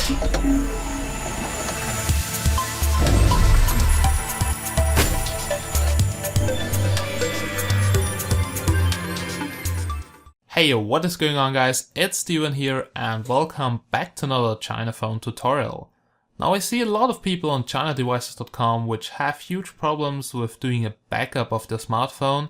Hey, what is going on guys, it's Steven here and welcome back to another Chinaphone tutorial. Now I see a lot of people on chinadevices.com which have huge problems with doing a backup of their smartphone.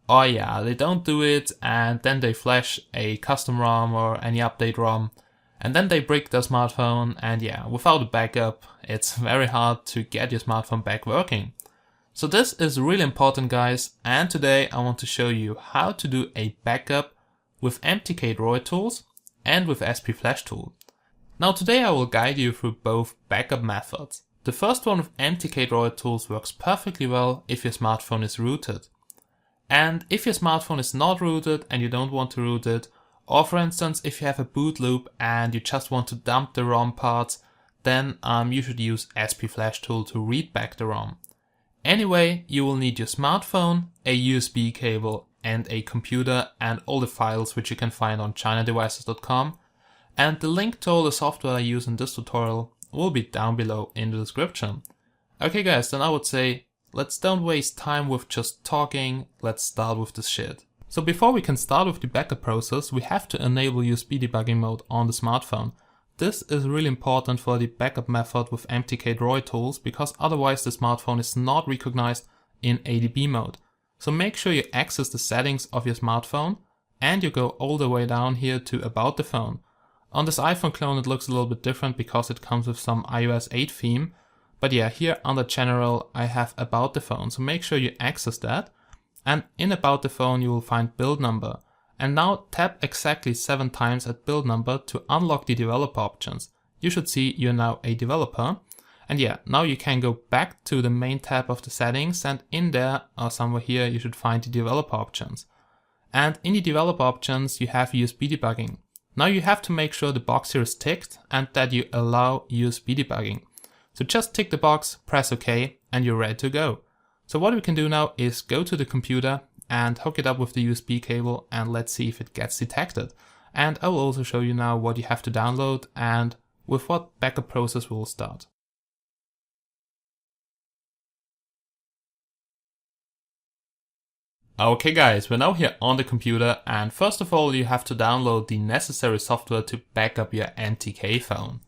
Or yeah, they don't do it and then they flash a custom ROM or any update ROM and then they brick their smartphone, and yeah, without a backup it's very hard to get your smartphone back working. So this is really important guys, and today I want to show you how to do a backup with MTK Droid tools and with SP Flash tool. Now today I will guide you through both backup methods. The first one with MTK Droid tools works perfectly well if your smartphone is rooted. And if your smartphone is not rooted and you don't want to root it, or for instance if you have a boot loop and you just want to dump the ROM parts, then you should use SP Flash tool to read back the ROM. Anyway, you will need your smartphone, a USB cable and a computer and all the files which you can find on chinadevices.com, and the link to all the software I use in this tutorial will be down below in the description. Okay guys, then I would say let's don't waste time with just talking, let's start with this shit. So before we can start with the backup process, we have to enable USB debugging mode on the smartphone. This is really important for the backup method with MTK Droid tools, because otherwise the smartphone is not recognized in ADB mode. So make sure you access the settings of your smartphone and you go all the way down here to About the Phone. On this iPhone clone it looks a little bit different because it comes with some iOS 8 theme. But yeah, here under General I have About the Phone, so make sure you access that. And in About the Phone you will find Build Number. And now tap exactly 7 times at Build Number to unlock the developer options. You should see you're now a developer. And yeah, now you can go back to the main tab of the settings, and in there or somewhere here you should find the developer options. And in the developer options you have USB debugging. Now you have to make sure the box here is ticked and that you allow USB debugging. So just tick the box, press OK, and you're ready to go. So what we can do now is go to the computer and hook it up with the USB cable, and let's see if it gets detected. And I will also show you now what you have to download and with what backup process we will start. Okay guys, we're now here on the computer, and first of all you have to download the necessary software to back up your MTK phone.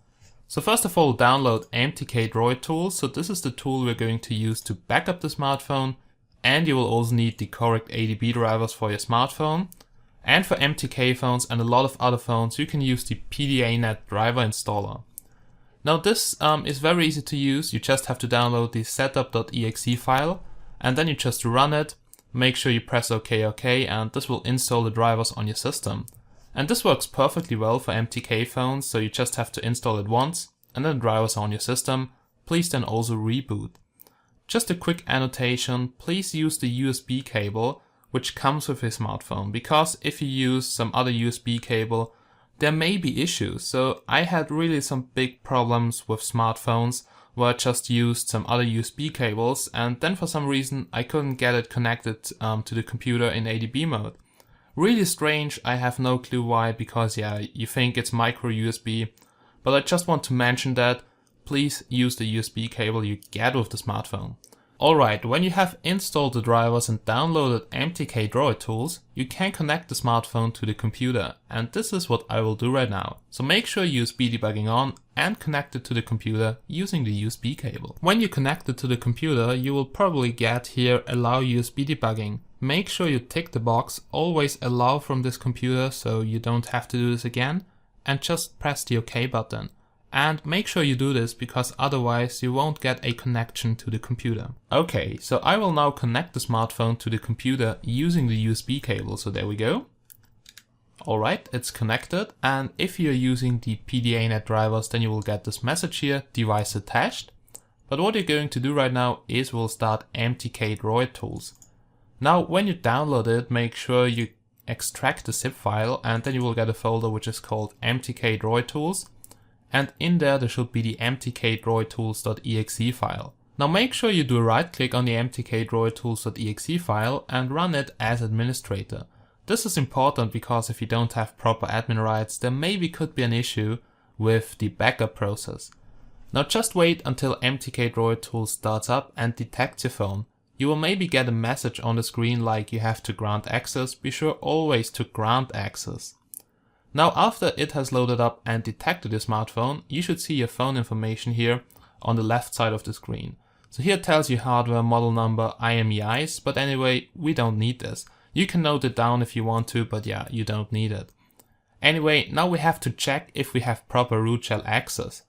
So first of all download MTK Droid tool. So this is the tool we're going to use to back up the smartphone, and you will also need the correct ADB drivers for your smartphone. And for MTK phones and a lot of other phones you can use the PDA-Net driver installer. Now this is very easy to use. You just have to download the setup.exe file and then you just run it. Make sure you press OK, and this will install the drivers on your system. And this works perfectly well for MTK phones, so you just have to install it once and then the drivers are on your system. Please then also reboot. Just a quick annotation, please use the USB cable which comes with your smartphone, because if you use some other USB cable there may be issues. So I had really some big problems with smartphones where I just used some other USB cables and then for some reason I couldn't get it connected to the computer in ADB mode. Really strange, I have no clue why, because yeah, you think it's micro USB, but I just want to mention that please use the USB cable you get with the smartphone. Alright, when you have installed the drivers and downloaded MTK Droid tools, you can connect the smartphone to the computer, and this is what I will do right now. So make sure USB debugging on and connect it to the computer using the USB cable. When you connect it to the computer, you will probably get here Allow USB debugging. Make sure you tick the box Always Allow from this computer so you don't have to do this again, and just press the OK button. And make sure you do this because otherwise you won't get a connection to the computer. Okay, so I will now connect the smartphone to the computer using the USB cable, so there we go. Alright, it's connected, and if you're using the PDA-Net drivers then you will get this message here, device attached. But what you're going to do right now is we'll start MTK Droid tools. Now when you download it, make sure you extract the zip file and then you will get a folder which is called MTK Droid tools. And in there should be the MTK Droid tools.exe file. Now make sure you do a right click on the MTK Droid tools.exe file and run it as administrator. This is important because if you don't have proper admin rights, there maybe could be an issue with the backup process. Now just wait until MTK Droid tool starts up and detects your phone. You will maybe get a message on the screen like you have to grant access. Be sure always to grant access. Now after it has loaded up and detected your smartphone, you should see your phone information here on the left side of the screen. So here it tells you hardware, model number, IMEIs, but anyway, we don't need this. You can note it down if you want to, but yeah, you don't need it. Anyway, now we have to check if we have proper root shell access.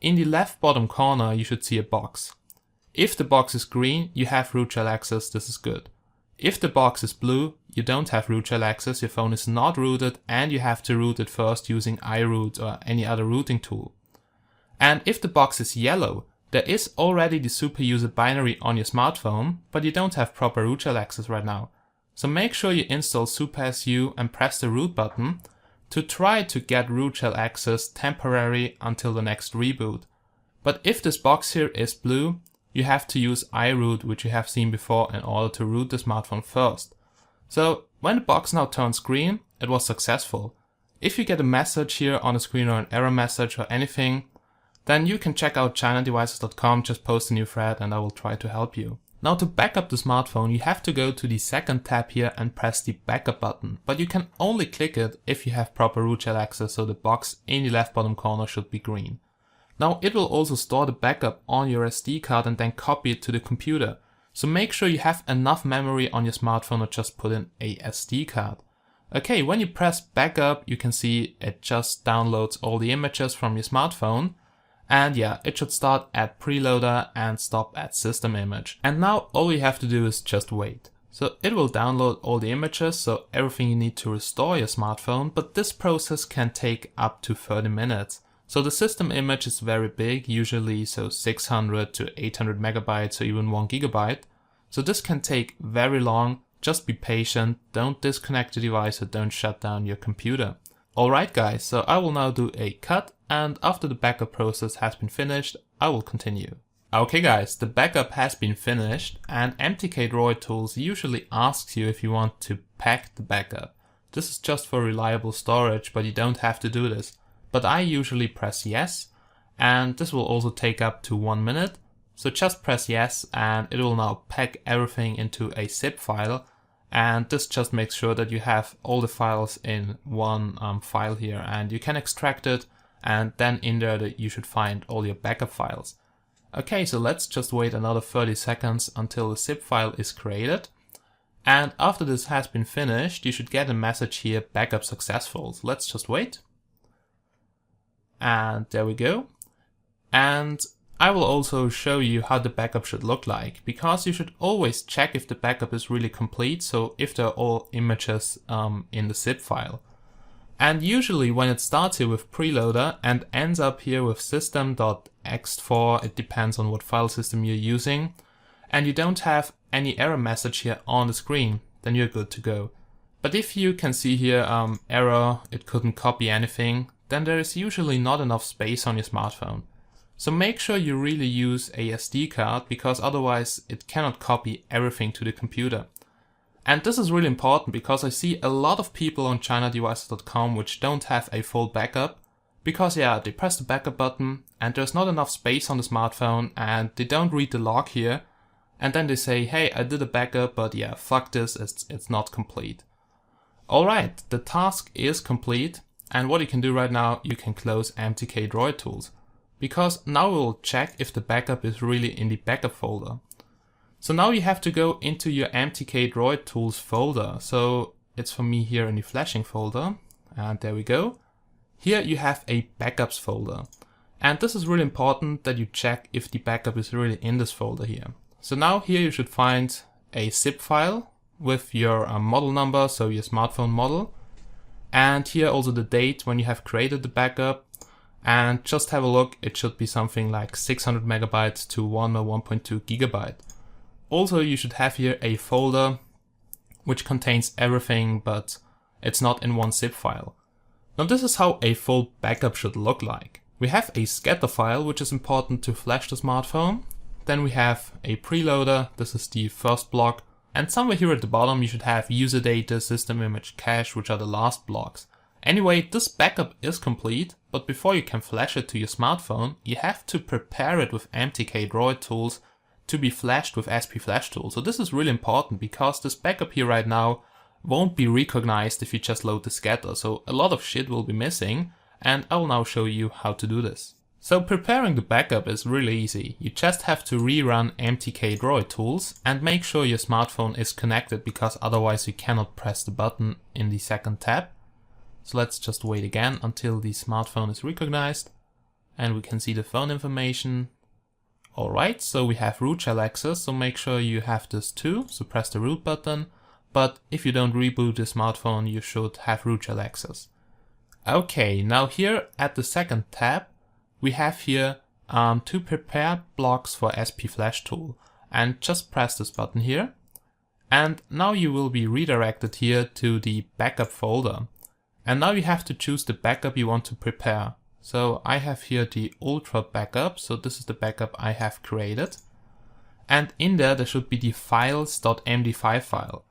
In the left bottom corner, you should see a box. If the box is green, you have root shell access, this is good. If the box is blue, you don't have root shell access, your phone is not rooted, and you have to root it first using iRoot or any other rooting tool. And if the box is yellow, there is already the super user binary on your smartphone, but you don't have proper root shell access right now. So make sure you install supersu and press the root button to try to get root shell access temporary until the next reboot. But if this box here is blue, you have to use iRoot, which you have seen before, in order to root the smartphone first. So when the box now turns green, it was successful. If you get a message here on the screen or an error message or anything, then you can check out chinadevices.com, just post a new thread and I will try to help you. Now to back up the smartphone, you have to go to the second tab here and press the backup button, but you can only click it if you have proper root shell access, so the box in the left bottom corner should be green. Now it will also store the backup on your SD card and then copy it to the computer. So make sure you have enough memory on your smartphone or just put in a SD card. Okay, when you press backup, you can see it just downloads all the images from your smartphone. And yeah, it should start at preloader and stop at system image. And now all you have to do is just wait. So it will download all the images, so everything you need to restore your smartphone, but this process can take up to 30 minutes. So the system image is very big, usually so 600 to 800 megabytes or even 1 gigabyte. So this can take very long. Just be patient, don't disconnect the device or don't shut down your computer. Alright guys, so I will now do a cut, and after the backup process has been finished, I will continue. Okay guys, the backup has been finished, and MTK Droid tools usually asks you if you want to pack the backup. This is just for reliable storage, but you don't have to do this. But I usually press yes, and this will also take up to 1 minute. So just press yes, and it will now pack everything into a zip file. And this just makes sure that you have all the files in one file here, and you can extract it, and then in there you should find all your backup files. Okay, so let's just wait another 30 seconds until the zip file is created. And after this has been finished, you should get a message here, backup successful. So let's just wait. And there we go. And I will also show you how the backup should look like, because you should always check if the backup is really complete, so if there are all images in the zip file. And usually when it starts here with preloader and ends up here with system.ext4, it depends on what file system you're using, and you don't have any error message here on the screen, then you're good to go. But if you can see here error, it couldn't copy anything, then there is usually not enough space on your smartphone. So make sure you really use a SD card, because otherwise it cannot copy everything to the computer. And this is really important because I see a lot of people on chinadevices.com which don't have a full backup, because yeah, they press the backup button and there's not enough space on the smartphone and they don't read the log here, and then they say, hey, I did a backup, but yeah, fuck this, it's not complete. Alright, the task is complete, and what you can do right now, you can close MTK Droid tools. Because now we'll check if the backup is really in the backup folder. So now you have to go into your MTK Droid tools folder. So it's for me here in the flashing folder. And there we go. Here you have a backups folder. And this is really important that you check if the backup is really in this folder here. So now here you should find a zip file with your model number, so your smartphone model. And here also the date when you have created the backup. And just have a look, it should be something like 600 megabytes to 1 or 1.2 gigabyte. Also, you should have here a folder which contains everything, but it's not in one zip file. Now this is how a full backup should look like. We have a scatter file, which is important to flash the smartphone. Then we have a preloader, this is the first block. And somewhere here at the bottom you should have user data, system image, cache, which are the last blocks. Anyway, this backup is complete, but before you can flash it to your smartphone, you have to prepare it with MTK Droid tools to be flashed with SP Flash Tool. So this is really important because this backup here right now won't be recognized if you just load the scatter. So a lot of shit will be missing, and I will now show you how to do this. So preparing the backup is really easy. You just have to rerun MTK Droid tools and make sure your smartphone is connected, because otherwise you cannot press the button in the second tab. So let's just wait again until the smartphone is recognized and we can see the phone information. Alright, so we have root shell access, so make sure you have this too, so press the root button. But if you don't reboot the smartphone, you should have root shell access. Okay, now here at the second tab, we have here two prepared blocks for SP Flash Tool, and just press this button here. And now you will be redirected here to the backup folder. And now you have to choose the backup you want to prepare. So I have here the Ultra backup, so this is the backup I have created. And in there should be the files.md5 file.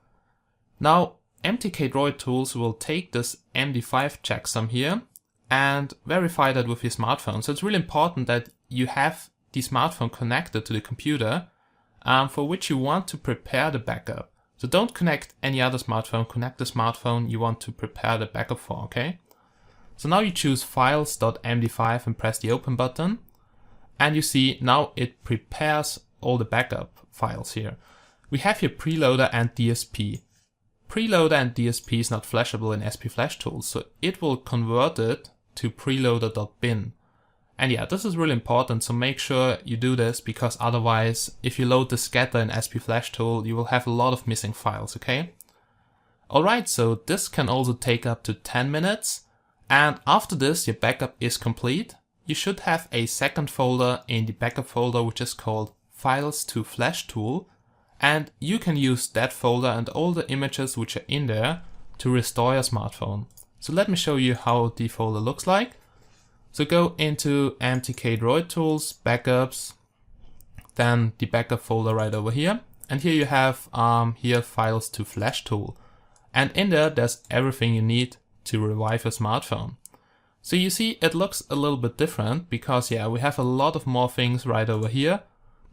Now MTK Droid tools will take this MD5 checksum here and verify that with your smartphone. So it's really important that you have the smartphone connected to the computer for which you want to prepare the backup. So don't connect any other smartphone, connect the smartphone you want to prepare the backup for, okay? So now you choose files.md5 and press the open button. And you see now it prepares all the backup files here. We have here preloader and DSP. Preloader and DSP is not flashable in SP Flash Tools, so it will convert it to preloader.bin. And yeah, this is really important, so make sure you do this, because otherwise, if you load the scatter in SP Flash Tool, you will have a lot of missing files, okay? Alright, so this can also take up to 10 minutes. And after this, your backup is complete. You should have a second folder in the backup folder, which is called Files to Flash Tool. And you can use that folder and all the images which are in there to restore your smartphone. So let me show you how the folder looks like. So go into MTK Droid Tools, Backups, then the backup folder right over here. And here you have here Files to Flash Tool. And in there, there's everything you need to revive your smartphone. So you see it looks a little bit different because yeah, we have a lot of more things right over here.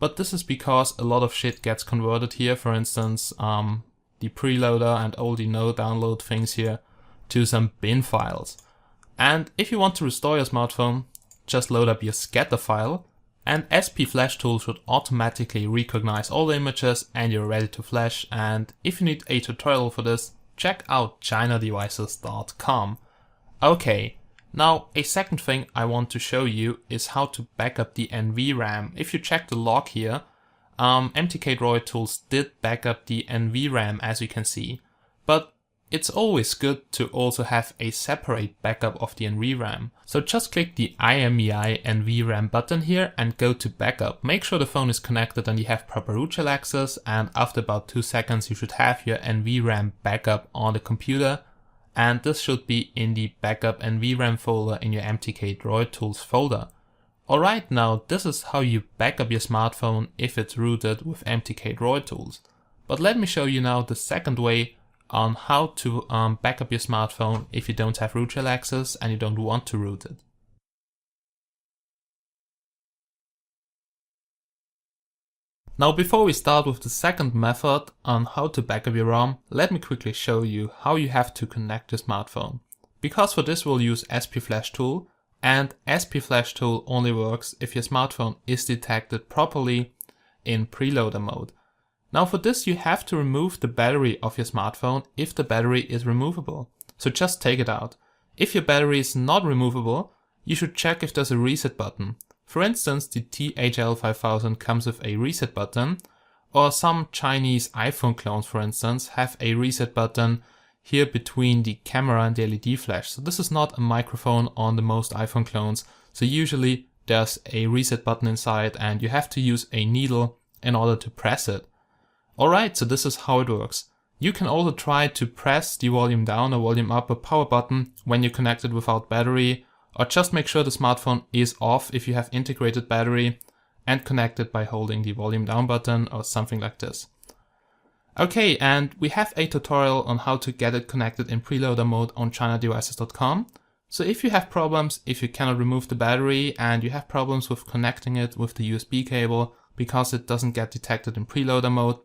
But this is because a lot of shit gets converted here. For instance, the preloader and all the no download things here to some bin files. And if you want to restore your smartphone, just load up your scatter file, and SP Flash Tool should automatically recognize all the images and you're ready to flash. And if you need a tutorial for this, check out chinadevices.com. Okay, now a second thing I want to show you is how to back up the NVRAM. If you check the log here, MTK Droid tools did back up the NVRAM, as you can see, but it's always good to also have a separate backup of the NVRAM. So just click the IMEI NVRAM button here and go to backup. Make sure the phone is connected and you have proper root shell access, and after about 2 seconds you should have your NVRAM backup on the computer, and this should be in the backup NVRAM folder in your MTK Droid tools folder. Alright, now this is how you back up your smartphone if it's rooted with MTK Droid tools. But let me show you now the second way on how to back up your smartphone if you don't have root shell access and you don't want to root it. Now before we start with the second method on how to back up your ROM, let me quickly show you how you have to connect your smartphone. Because for this we'll use SP Flash Tool, and SP Flash Tool only works if your smartphone is detected properly in preloader mode. Now for this you have to remove the battery of your smartphone if the battery is removable. So just take it out. If your battery is not removable, you should check if there's a reset button. For instance, the THL5000 comes with a reset button, or some Chinese iPhone clones, for instance, have a reset button here between the camera and the LED flash. So this is not a microphone on the most iPhone clones. So usually there's a reset button inside and you have to use a needle in order to press it. Alright, so this is how it works. You can also try to press the volume down or volume up or power button when you're connected without battery, or just make sure the smartphone is off if you have integrated battery and connect it by holding the volume down button or something like this. Okay, and we have a tutorial on how to get it connected in preloader mode on chinadevices.com. So if you have problems, if you cannot remove the battery and you have problems with connecting it with the USB cable because it doesn't get detected in preloader mode,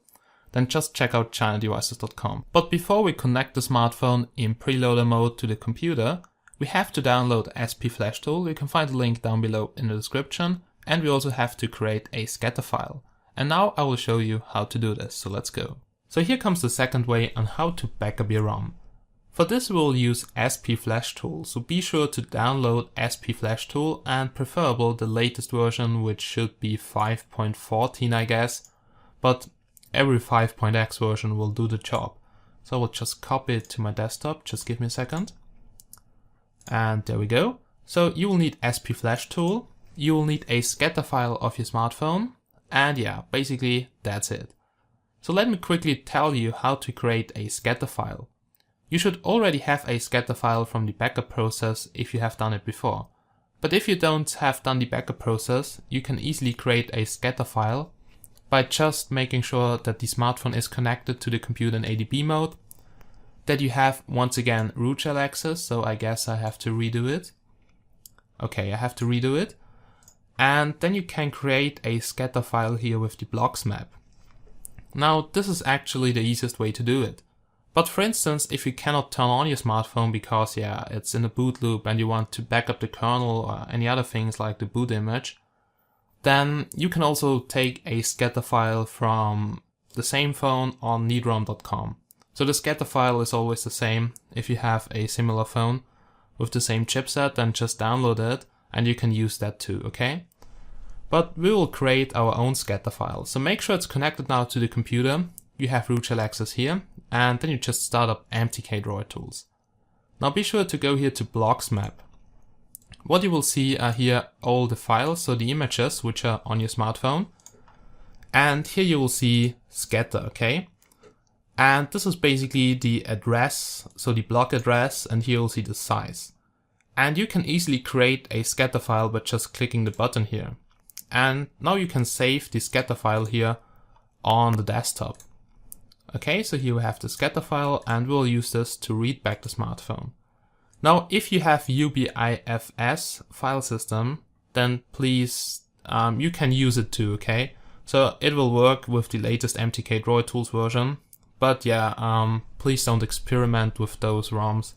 then just check out chinadevices.com. But before we connect the smartphone in preloader mode to the computer, we have to download SP Flash Tool. You can find the link down below in the description, and we also have to create a scatter file. And now I will show you how to do this, so let's go. So here comes the second way on how to backup your ROM. For this we will use SP Flash Tool, so be sure to download SP Flash Tool and preferable the latest version, which should be 5.14 I guess, but every 5.x version will do the job. So I will just copy it to my desktop, just give me a second. And there we go. So you will need SP Flash Tool, you will need a scatter file of your smartphone, and yeah, basically that's it. So let me quickly tell you how to create a scatter file. You should already have a scatter file from the backup process if you have done it before. But if you don't have done the backup process, you can easily create a scatter file by just making sure that the smartphone is connected to the computer in ADB mode, that you have once again root shell access, so I guess I have to redo it. Okay, I have to redo it. And then you can create a scatter file here with the blocks map. Now this is actually the easiest way to do it. But for instance, if you cannot turn on your smartphone because it's in a boot loop and you want to back up the kernel or any other things like the boot image, then you can also take a scatter file from the same phone on needrom.com. So the scatter file is always the same. If you have a similar phone with the same chipset, then just download it and you can use that too, okay? But we will create our own scatter file. So make sure it's connected now to the computer. You have root shell access here, and then you just start up MTK Droid tools. Now be sure to go here to blocks map. What you will see are here all the files, so the images which are on your smartphone. And here you will see scatter, okay? And this is basically the address, so the block address, and here you'll see the size. And you can easily create a scatter file by just clicking the button here. And now you can save the scatter file here on the desktop. Okay, so here we have the scatter file and we'll use this to read back the smartphone. Now, if you have UBIFS file system, then please, you can use it too, okay? So it will work with the latest MTK Droid tools version, but yeah, please don't experiment with those ROMs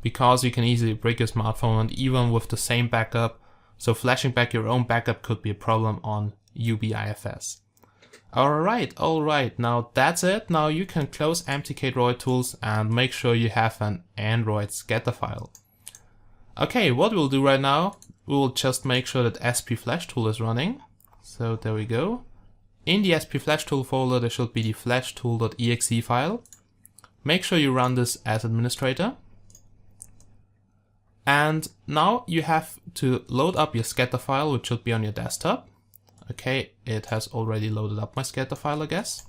because you can easily break your smartphone, and even with the same backup, so flashing back your own backup could be a problem on UBIFS. Alright, now that's it. Now you can close MTK Droid tools and make sure you have an Android scatter file. Okay, what we'll do right now, we will just make sure that SP Flash Tool is running. So there we go. In the SP Flash Tool folder there should be the flashtool.exe file. Make sure you run this as administrator. And now you have to load up your scatter file, which should be on your desktop. Okay, it has already loaded up my scatter file, I guess.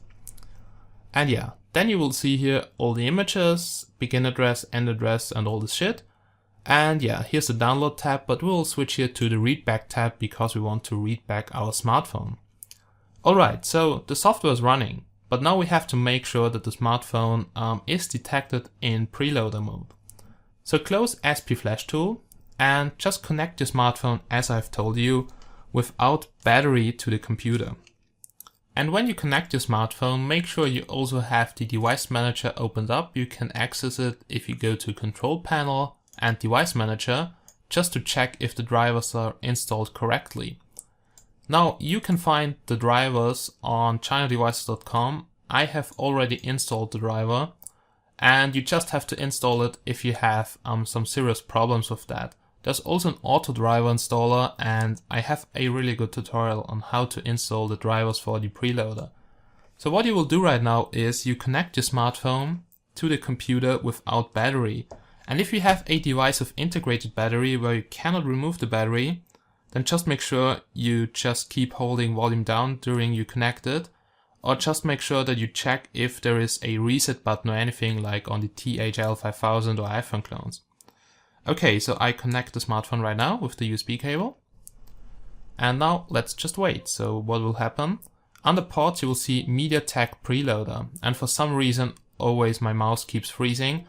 And yeah, then you will see here all the images, begin address, end address, and all this shit. And yeah, here's the download tab, but we'll switch here to the readback tab because we want to read back our smartphone. Alright, so the software is running, but now we have to make sure that the smartphone is detected in preloader mode. So close SP Flash Tool and just connect your smartphone as I've told you without battery to the computer. And when you connect your smartphone, make sure you also have the device manager opened up. You can access it if you go to Control Panel and Device Manager just to check if the drivers are installed correctly. Now you can find the drivers on chinadevices.com. I have already installed the driver. And you just have to install it if you have some serious problems with that. There's also an auto driver installer, and I have a really good tutorial on how to install the drivers for the preloader. So what you will do right now is you connect your smartphone to the computer without battery. And if you have a device with integrated battery where you cannot remove the battery, then just make sure you just keep holding volume down during you connect it. Or just make sure that you check if there is a reset button or anything like on the THL5000 or iPhone clones. Okay, so I connect the smartphone right now with the USB cable. And now let's just wait. So what will happen? Under ports you will see MediaTek preloader, and for some reason always my mouse keeps freezing,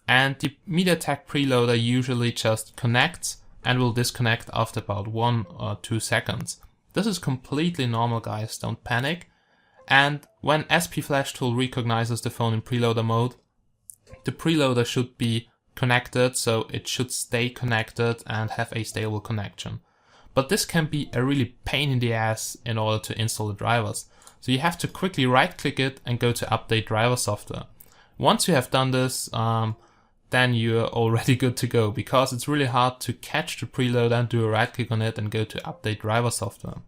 and the MediaTek preloader usually just connects and will disconnect after about 1 or 2 seconds. This is completely normal, guys, don't panic. And when SP Flash Tool recognizes the phone in preloader mode, the preloader should be connected, so it should stay connected and have a stable connection. But this can be a really pain in the ass in order to install the drivers. So you have to quickly right click it and go to update driver software. Once you have done this, then you're already good to go, because it's really hard to catch the preloader and do a right click on it and go to update driver software.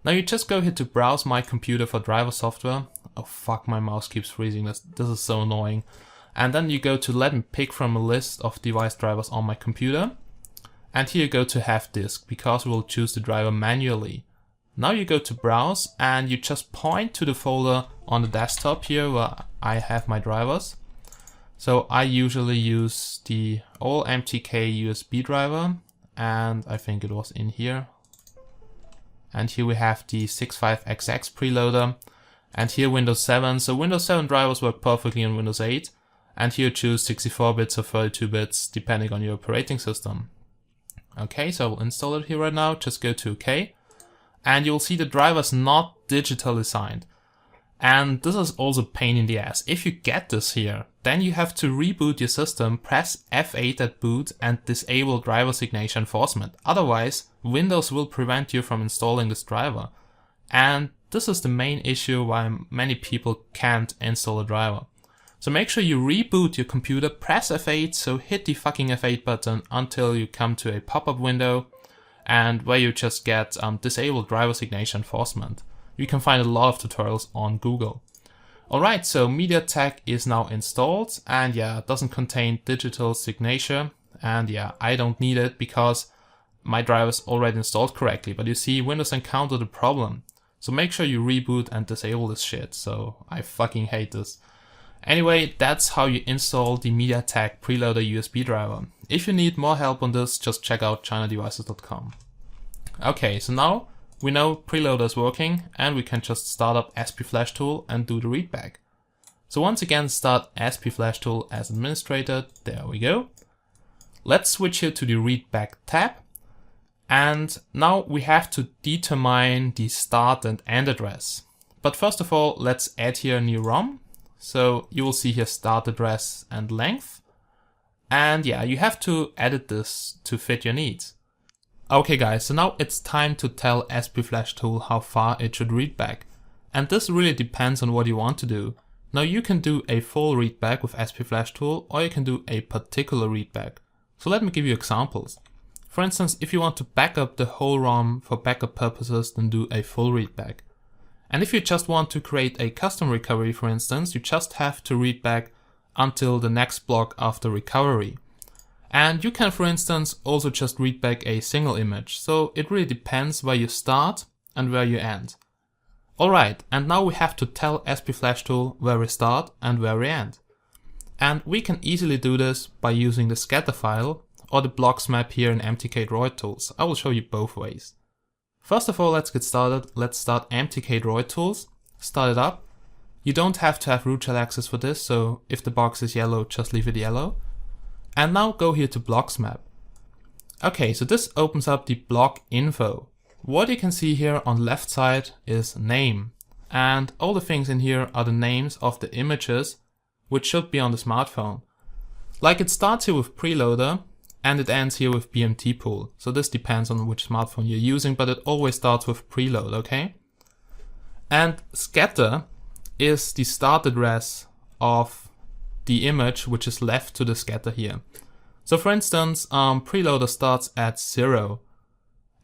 Now you just go here to browse my computer for driver software. Oh fuck, my mouse keeps freezing, this is so annoying. And then you go to let me pick from a list of device drivers on my computer. And here you go to have disk, because we will choose the driver manually. Now you go to browse and you just point to the folder on the desktop here where I have my drivers. So I usually use the old MTK USB driver, and I think it was in here. And here we have the 65XX preloader, and here Windows 7. So Windows 7 drivers work perfectly in Windows 8, and here choose 64 bits or 32 bits depending on your operating system. Okay, so I will install it here right now. Just go to OK, and you'll see the driver's not digitally signed. And this is also a pain in the ass. If you get this here, then you have to reboot your system, press F8 at boot and disable driver signature enforcement. Otherwise, Windows will prevent you from installing this driver. And this is the main issue why many people can't install a driver. So make sure you reboot your computer, press F8, so hit the fucking F8 button until you come to a pop-up window and where you just get disable driver signature enforcement. You can find a lot of tutorials on Google. Alright, so MediaTek is now installed, and yeah, it doesn't contain digital signature, and yeah, I don't need it because my driver is already installed correctly, but you see Windows encountered a problem. So make sure you reboot and disable this shit, so I fucking hate this. Anyway, that's how you install the MediaTek preloader USB driver. If you need more help on this, just check out chinadevices.com. Okay, so now we know preloader is working, and we can just start up SP Flash Tool and do the readback. So once again, start SP Flash Tool as administrator. There we go. Let's switch here to the readback tab. And now we have to determine the start and end address. But first of all, let's add here a new ROM. So you will see here start address and length. And yeah, you have to edit this to fit your needs. Okay guys, so now it's time to tell SP Flash Tool how far it should read back. And this really depends on what you want to do. Now you can do a full readback with SP Flash Tool, or you can do a particular readback. So let me give you examples. For instance, if you want to back up the whole ROM for backup purposes, then do a full readback. And if you just want to create a custom recovery, for instance, you just have to read back until the next block after recovery. And you can, for instance, also just read back a single image. So it really depends where you start and where you end. Alright, and now we have to tell SP Flash Tool where we start and where we end. And we can easily do this by using the scatter file or the blocks map here in MTK Droid tools. I will show you both ways. First of all, let's get started. Let's start MTK Droid tools, start it up. You don't have to have root shell access for this, so if the box is yellow, just leave it yellow. And now go here to blocks map. Okay, so this opens up the block info. What you can see here on the left side is name. And all the things in here are the names of the images which should be on the smartphone. Like it starts here with preloader and it ends here with BMT pool. So this depends on which smartphone you're using, but it always starts with preload, okay? And scatter is the start address of the image which is left to the scatter here. So for instance, preloader starts at 0.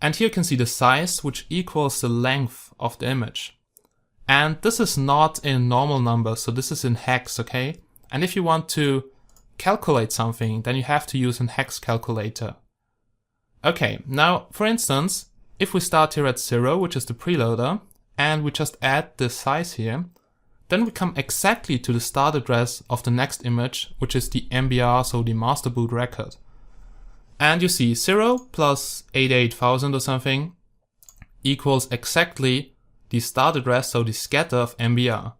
And here you can see the size which equals the length of the image. And this is not in normal numbers, so this is in hex, okay? And if you want to calculate something, then you have to use an Hex Calculator. Okay, now for instance, if we start here at 0, which is the preloader, and we just add this size here, then we come exactly to the start address of the next image, which is the MBR, so the master boot record. And you see 0 plus 88,000 or something equals exactly the start address, so the scatter of MBR.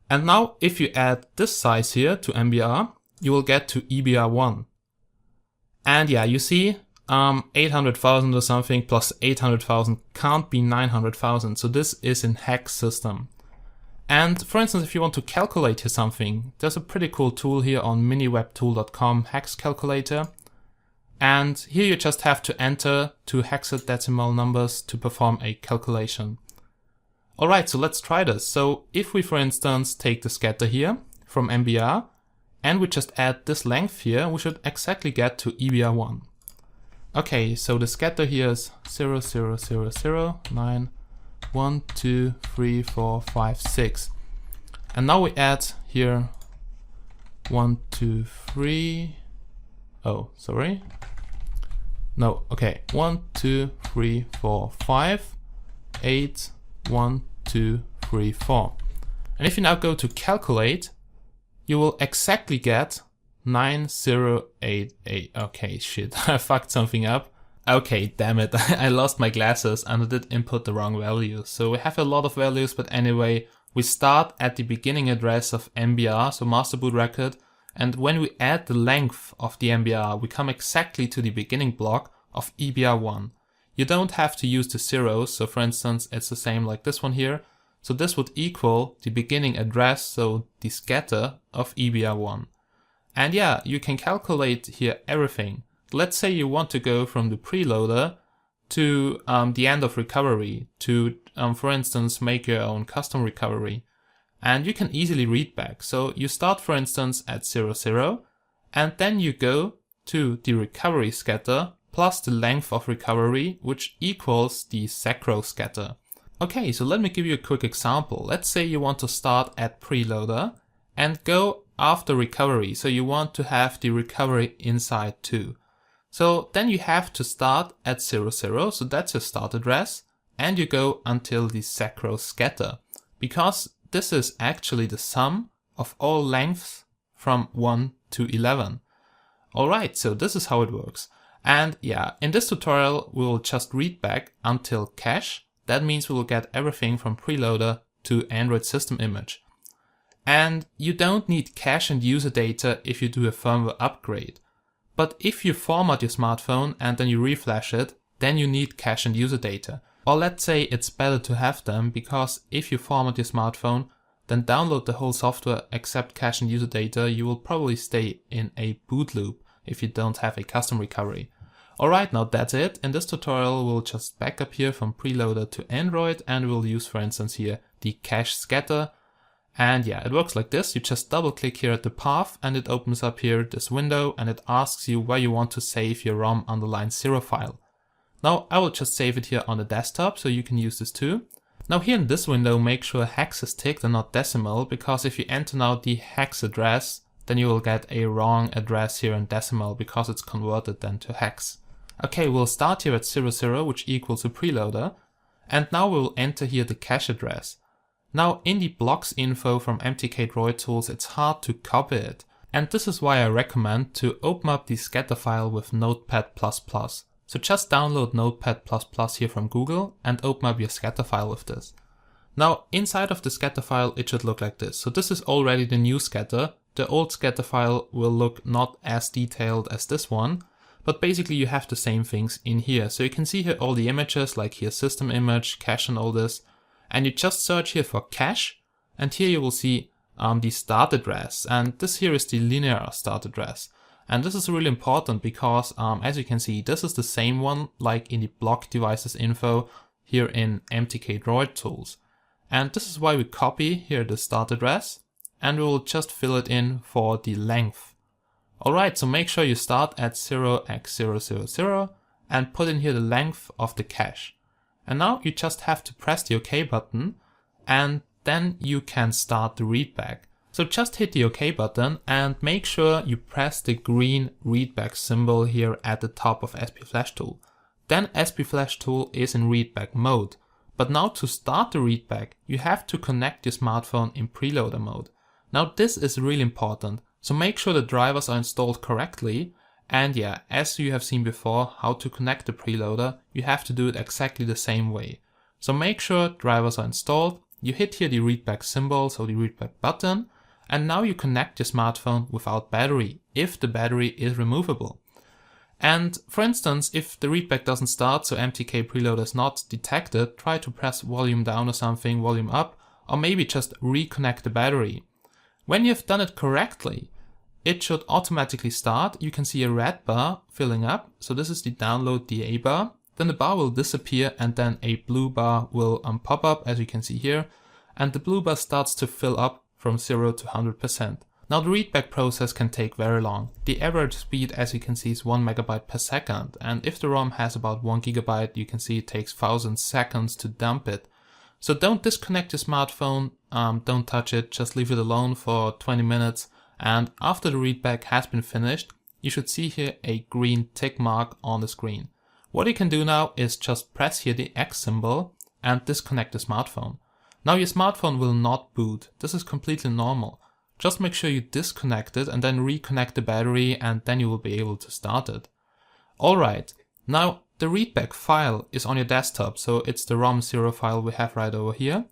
And now if you add this size here to MBR, you will get to EBR1. And yeah, you see 800,000 or something plus 800,000 can't be 900,000. So this is in hex system. And for instance, if you want to calculate here something, there's a pretty cool tool here on miniwebtool.com, Hex Calculator. And here you just have to enter 2 hexadecimal numbers to perform a calculation. Alright, so let's try this. So if we, for instance, take the scatter here from MBR and we just add this length here, we should exactly get to EBR1. Okay, so the scatter here is 0, 0, 0, 0, 9, 1, 2, 3, 4, 5, 6. And now we add here 1, 2, 3. Oh, sorry. No, okay. 1, 2, 3, 4, 5, 8, 1, 2, 3, 4. And if you now go to calculate, you will exactly get 9088. Okay, shit, I fucked something up. Okay, damn it, I lost my glasses and I did input the wrong value. So we have a lot of values, but anyway, we start at the beginning address of MBR, so master boot record, and when we add the length of the MBR, we come exactly to the beginning block of EBR1. You don't have to use the zeros, so for instance, it's the same like this one here. So this would equal the beginning address, so the scatter of EBR1. And yeah, you can calculate here everything. Let's say you want to go from the preloader to the end of recovery to, for instance, make your own custom recovery. And you can easily read back. So you start, for instance, at 0, 0, and then you go to the recovery scatter plus the length of recovery, which equals the sacro scatter. Okay, so let me give you a quick example. Let's say you want to start at preloader and go after recovery. So you want to have the recovery inside too. So then you have to start at 0, 0, so that's your start address, and you go until the sacro scatter, because this is actually the sum of all lengths from 1 to 11. Alright, so this is how it works. And yeah, in this tutorial we will just read back until cache. That means we will get everything from preloader to Android system image. And you don't need cache and user data if you do a firmware upgrade. But if you format your smartphone and then you reflash it, then you need cache and user data. Or let's say it's better to have them, because if you format your smartphone, then download the whole software except cache and user data, you will probably stay in a boot loop if you don't have a custom recovery. Alright, now that's it. In this tutorial we'll just back up here from preloader to Android, and we'll use, for instance, here the cache scatter. And yeah, it works like this. You just double click here at the path and it opens up here this window and it asks you where you want to save your ROM_0 file. Now I will just save it here on the desktop, so you can use this too. Now here in this window, make sure hex is ticked and not decimal, because if you enter now the hex address, then you will get a wrong address here in decimal because it's converted then to hex. Okay, we'll start here at 0, 0, which equals a preloader. And now we'll enter here the cache address. Now in the blocks info from MTK Droid tools, it's hard to copy it. And this is why I recommend to open up the scatter file with Notepad++. So just download Notepad++ here from Google and open up your scatter file with this. Now inside of the scatter file it should look like this. So this is already the new scatter. The old scatter file will look not as detailed as this one, but basically you have the same things in here. So you can see here all the images, like here system image, cache and all this. And you just search here for cache, and here you will see the start address, and this here is the linear start address. And this is really important because as you can see, this is the same one like in the block devices info here in MTK Droid tools. And this is why we copy here the start address and we will just fill it in for the length. Alright, so make sure you start at 0x000 and put in here the length of the cache. And now you just have to press the OK button and then you can start the readback. So just hit the OK button and make sure you press the green readback symbol here at the top of SPFlashTool. Then SPFlashTool is in readback mode. But now to start the readback, you have to connect your smartphone in preloader mode. Now this is really important. So make sure the drivers are installed correctly. And yeah, as you have seen before, how to connect the preloader, you have to do it exactly the same way. So make sure drivers are installed, you hit here the readback symbol, so the readback button, and now you connect your smartphone without battery, if the battery is removable. And for instance, if the readback doesn't start, so MTK preloader is not detected, try to press volume down or something, volume up, or maybe just reconnect the battery. When you've done it correctly, it should automatically start. You can see a red bar filling up, so this is the download DA bar. Then the bar will disappear and then a blue bar will pop up, as you can see here, and the blue bar starts to fill up from 0 to 100%. Now the readback process can take very long. The average speed, as you can see, is 1 megabyte per second, and if the ROM has about 1 gigabyte, you can see it takes 1000 seconds to dump it. So don't disconnect your smartphone, don't touch it, just leave it alone for 20 minutes, and after the readback has been finished, you should see here a green tick mark on the screen. What you can do now is just press here the X symbol and disconnect the smartphone. Now your smartphone will not boot. This is completely normal. Just make sure you disconnect it and then reconnect the battery, and then you will be able to start it. Alright, now the readback file is on your desktop, so it's the ROM0 file we have right over here.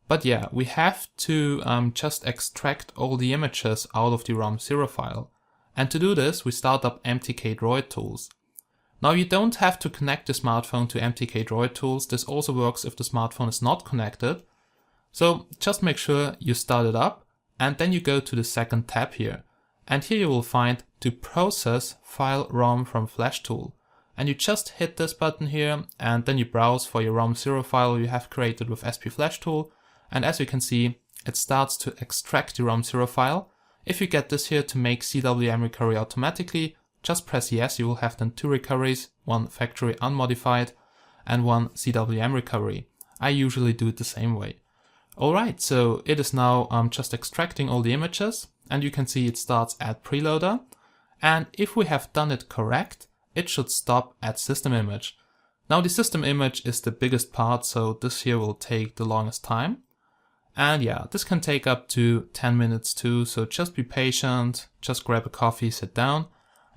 But yeah, we have to just extract all the images out of the ROM0 file. And to do this, we start up MTK Droid tools. Now you don't have to connect the smartphone to MTK Droid tools. This also works if the smartphone is not connected. So just make sure you start it up. And then you go to the second tab here. And here you will find to process file ROM from flash tool. And you just hit this button here, and then you browse for your ROM0 file you have created with SP Flash tool. And as you can see, it starts to extract the ROM0 file. If you get this here to make CWM recovery automatically, just press yes. You will have then 2 recoveries, one factory unmodified and one CWM recovery. I usually do it the same way. Alright, so it is now just extracting all the images, and you can see it starts at preloader, and if we have done it correct, it should stop at system image. Now the system image is the biggest part, so this here will take the longest time. And yeah, this can take up to 10 minutes too, so just be patient, just grab a coffee, sit down,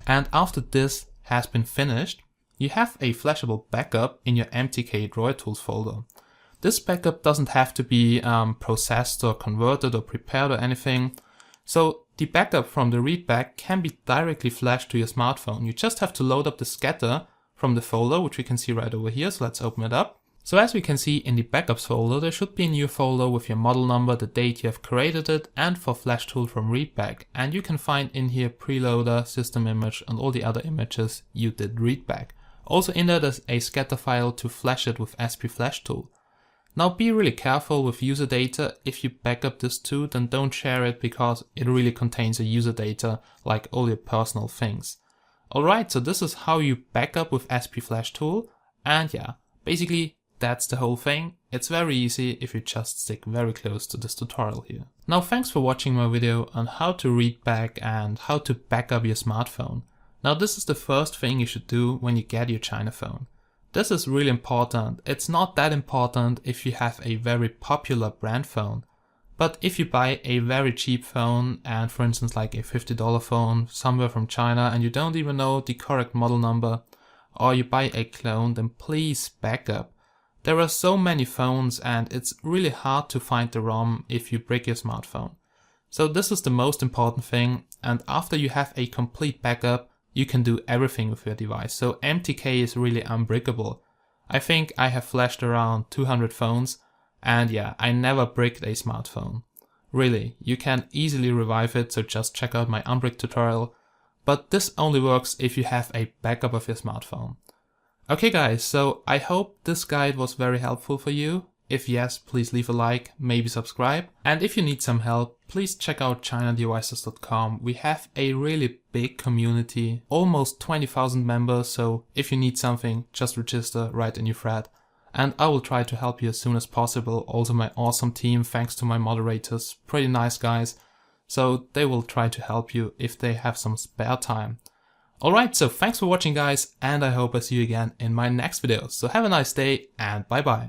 and after this has been finished, you have a flashable backup in your MTK Droid Tools folder. This backup doesn't have to be processed or converted or prepared or anything. So the backup from the readback can be directly flashed to your smartphone. You just have to load up the scatter from the folder, which we can see right over here. So let's open it up. So as we can see in the backups folder, there should be a new folder with your model number, the date you have created it, and for flash tool from readback. And you can find in here preloader, system image, and all the other images you did readback. Also in there, there's a scatter file to flash it with SP Flash tool. Now be really careful with user data. If you backup this too, then don't share it because it really contains a user data like all your personal things. Alright, so this is how you backup with SP Flash tool, and yeah, basically that's the whole thing. It's very easy if you just stick very close to this tutorial here. Now thanks for watching my video on how to read back and how to backup your smartphone. Now this is the first thing you should do when you get your Chinaphone. This is really important. It's not that important if you have a very popular brand phone. But if you buy a very cheap phone and for instance like a $50 phone somewhere from China and you don't even know the correct model number, or you buy a clone, then please backup. There are so many phones and it's really hard to find the ROM if you break your smartphone. So this is the most important thing, and after you have a complete backup, you can do everything with your device. So MTK is really unbreakable. I think I have flashed around 200 phones, and yeah, I never bricked a smartphone. Really, you can easily revive it, so just check out my unbrick tutorial. But this only works if you have a backup of your smartphone. Okay guys, so I hope this guide was very helpful for you. If yes, please leave a like, maybe subscribe. And if you need some help, please check out ChinaDevices.com. We have a really big community, almost 20,000 members, so if you need something, just register right in your thread. And I will try to help you as soon as possible. Also my awesome team, thanks to my moderators, pretty nice guys. So they will try to help you if they have some spare time. Alright, so thanks for watching guys, and I hope I see you again in my next video. So have a nice day and bye bye.